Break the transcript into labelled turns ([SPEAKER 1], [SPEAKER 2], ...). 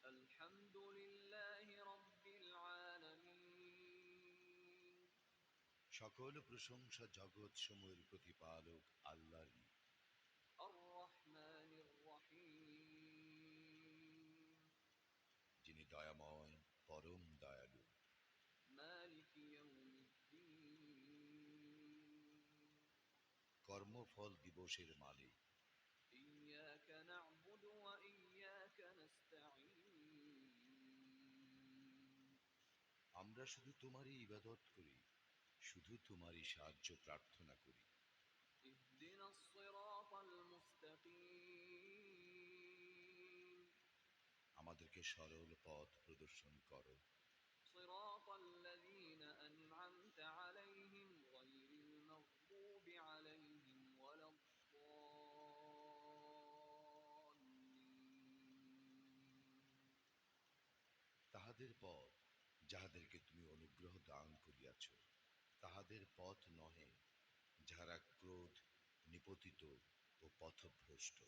[SPEAKER 1] আলহামদুলিল্লাহি রাব্বিল আলামিন।
[SPEAKER 2] সকল প্রশংসা জগৎ সমূহের প্রতিপালক আল্লাহরই।
[SPEAKER 1] আর রহমানির রহিম।
[SPEAKER 2] যিনি দয়াময়, পরম দয়ালু।
[SPEAKER 1] মালিকি ইয়াউমিদ্দিন।
[SPEAKER 2] কর্মফল দিবসের মালিক।
[SPEAKER 1] ইয়াকা না'বুদু ওয়া ইয়াকা নাস্তাঈন।
[SPEAKER 2] আমরা শুধু তোমারই ইবাদত করি, শুধু তোমারই সাহায্য প্রার্থনা করি।
[SPEAKER 1] ইহদিনাস সিরাতাল মুস্তাকিম।
[SPEAKER 2] আমাদেরকে সরল পথ প্রদর্শন করো।
[SPEAKER 1] সিরাতাল্লাযীনা আন'আমতা আলাইহিম গায়রিল মাগদুবি আলাইহিম ওয়ালাদ-দাল্লিন।
[SPEAKER 2] তাহাদের পথ যাহাদেরকে তুমি অনুগ্রহ দান করিয়াছ, তাহাদের পথ নহে যাহারা ক্রোধ, নিপতিত ও পথভ্রষ্ট।